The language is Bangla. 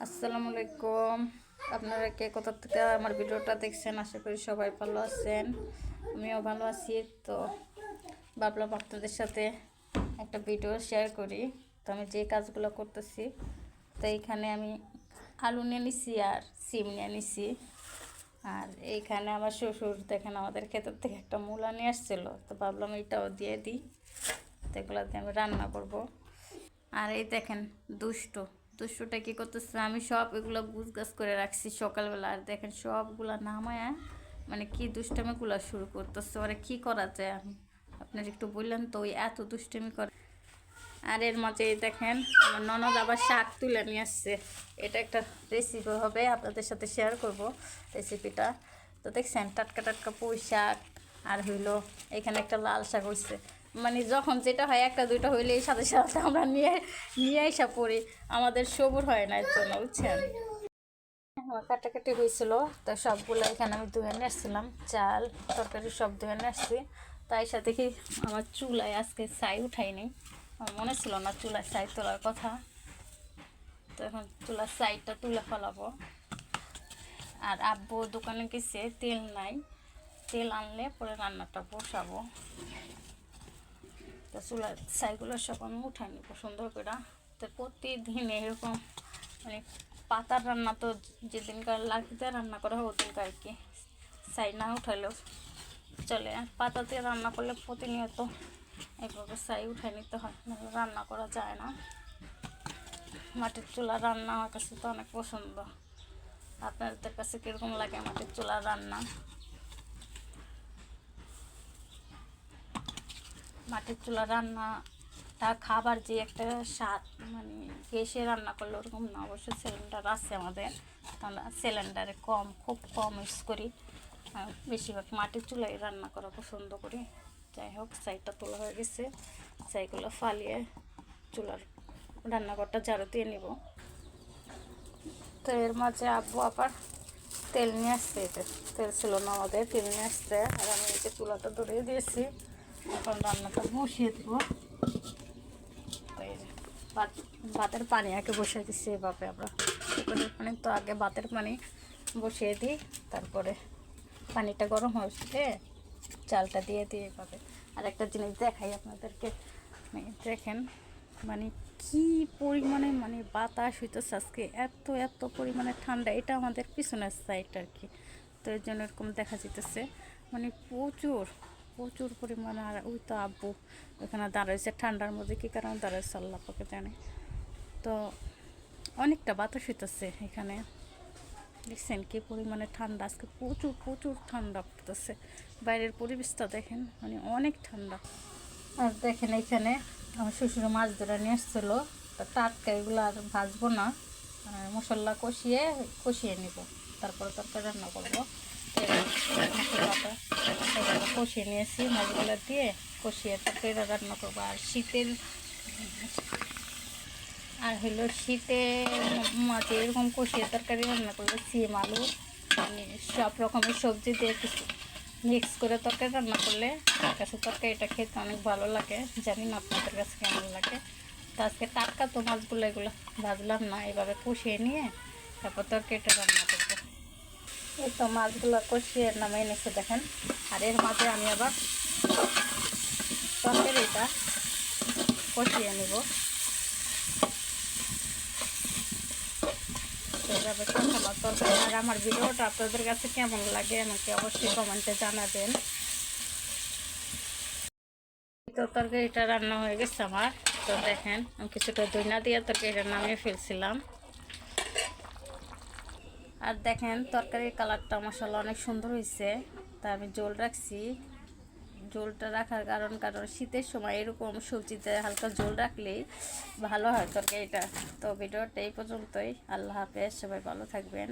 আসসালামু আলাইকুম। আপনারা কে কোথা থেকে আমার ভিডিওটা দেখছেন? আশা করি সবাই ভালো আছেন, আমিও ভালো আছি। তো ভাবলাম আপনাদের সাথে একটা ভিডিও শেয়ার করি। তো আমি যে কাজগুলো করতেছি, তো এইখানে আমি আলু নিয়ে নিছি আর সিম নিয়ে নিছি। আর এইখানে আমার শ্বশুর দেখেন আমাদের ক্ষেতের থেকে একটা মূলা নিয়ে আসছিলো, তো ভাবলাম এটাও দিয়ে দিই। তো এগুলো দিয়ে আমি রান্না করব। আর এই দেখেন দুষ্টুটা কি করতেছে, আমি সব এগুলো গুছগাছ করে রাখছি সকালবেলা। আর দেখেন সবগুলা নামায়া মানে কি দুষ্টামিগুলো শুরু করতেছে। ওরা কি করা যায় আমি আপনার একটু বললেন তো, ওই এত দুষ্টামি করে। আর এর মাঝে দেখেন আমার ননদ আবার শাক তুলে নিয়ে আসছে। এটা একটা রেসিপি হবে, আপনাদের সাথে শেয়ার করব রেসিপিটা। তো দেখছেন টাটকা টাটকা পুঁই শাক, আর হইলো এখানে একটা লাল শাক হয়েছে। মানে যখন যেটা হয় একটা দুইটা হইলে এই সাথে সাথে আমরা নিয়ে নিয়ে আসা পড়ি, আমাদের সবুর হয় না এর জন্য, বুঝছেন। আমার কাটাকাটি হয়েছিল, তো সবগুলো এখানে আমি ধুয়ে নিয়ে আসছিলাম, চাল তরকারি সব ধুয়ে নিয়ে আসছি। তাই সাথে কি আমার চুলায় আজকে ছাই উঠাইনি, আমার মনে ছিল না চুলায় ছাই তোলার কথা। তো এখন চুলার ছাইটা তুলে ফেলাবো। আর আব্বু দোকানে গেছে, তেল নাই, তেল আনলে পরে রান্নাটা বসাবো। তো চুলার ছাইগুলো সব আমি উঠাই নিব সুন্দর করে। তো প্রতিদিন এরকম মানে পাতার রান্না তো যেদিনকার লাগতে রান্না করা হয় ওদিনকার আর কি ছাই না উঠাইলেও চলে। আর পাতাতে রান্না করলে প্রতিনিয়ত এইভাবে ছাই উঠাই নিতে হয়, নাহলে রান্না করা যায় না। মাটির চুলা রান্না আমার কাছে তো অনেক পছন্দ। আপনাদের কাছে কীরকম লাগে মাটির চুলার রান্না? মাটির চুলা রান্নাটা খাবার যে একটা স্বাদ, মানে গ্যাসে রান্না করলে ওরকম না। অবশ্যই সিলিন্ডার আছে আমাদের, আমরা সিলিন্ডারে খুব কম ইউজ করি। বেশিরভাগ মাটির চুলায় রান্না করা পছন্দ করি। যাই হোক, ছাইটা তোলা হয়ে গেছে, ছাইগুলো ফালিয়ে চুলার রান্নাঘরটা ঝাড়ু দিয়ে নিব। তো এর মাঝে আব্বু আবার তেল নিয়ে আসছে, তেল ছিল না আমাদের, তেল নিয়ে আসছে। আর আমি এই যে চুলাটা ধরিয়ে দিয়েছি, এখন রান্নাটা বসিয়ে দেবো। ভাতের পানি আগে বসিয়ে দিচ্ছি এভাবে, আমরা পুকুরের পানি তো আগে ভাতের পানি বসিয়ে দিই, তারপরে পানিটা গরম হচ্ছে চালটা দিয়ে দিই এভাবে। আর একটা জিনিস দেখাই আপনাদেরকে, দেখেন মানে কি পরিমাণে মানে বাতাস হইতেছে আজকে, এত পরিমাণে ঠান্ডা। এটা আমাদের পিছনের সাইড আর কি, তো এর জন্য এরকম দেখা যেতেছে, মানে প্রচুর প্রচুর পরিমাণে। আর ওই তো আব্বু ওখানে দাঁড়াইছে ঠান্ডার মধ্যে, কী কারণে দাঁড়াইছে আল্লাহ পাকে জানে। তো অনেকটা বাতাস হইতেছে এখানে, দেখছেন কি পরিমাণে ঠান্ডা আজকে, প্রচুর প্রচুর ঠান্ডা পড়তেছে। বাইরের পরিবেশটা দেখেন, মানে অনেক ঠান্ডা। আর দেখেন এখানে আমার শ্বশুর মাছ ধরে নিয়ে এসেছিলো, তো টাটকা এগুলো আর ভাজবো না, মশলা কষিয়ে নিব, তারপরে তরকারি রান্না করবো। মশলাটা কষিয়ে নিয়েছি, মাছগুলো দিয়ে কষিয়ে তরকারি রান্না করবো। আর শীতে মাছে এরকম কষিয়ে তরকারি রান্না করবো, সিম আলু মানে সব রকমের সবজি দিয়ে কিছু মিক্স করে তরকারি রান্না করলে আমার কাছে তরকারিটা খেতে অনেক ভালো লাগে। জানি না আপনাদের কাছে কেমন লাগে। তো আজকে টাটকা তো মাছগুলো এগুলো ভাজলাম না, এভাবে কষিয়ে নিয়ে তারপর তরকারিটা রান্না করবো। এই তো মাছগুলো কষিয়ে নামিয়ে নিচ্ছে দেখেন। আর এর মাঝে আমি আবার তরকারিটা কষিয়ে নেব। এভাবে কষানো তরকারি। আর আমার ভিডিওটা আপনাদের কাছে কেমন লাগে আমাকে অবশ্যই কমেন্টে জানাবেন। তো তরকারিটা রান্না হয়ে গেছে আমার। তো দেখেন আমি কিছুটা দইনা দিয়ে তরকারিটা নামিয়ে ফেলছিলাম। আর দেখেন তরকারির কালারটা মশলা অনেক সুন্দর হয়েছে। তা আমি জল রাখছি, জলটা রাখার কারণ শীতের সময় এরকম সবজিতে হালকা জল রাখলেই ভালো হয় তরকারিটা। তো ভিডিওটা এই পর্যন্তই, আল্লাহ হাফেজ, সবাই ভালো থাকবেন।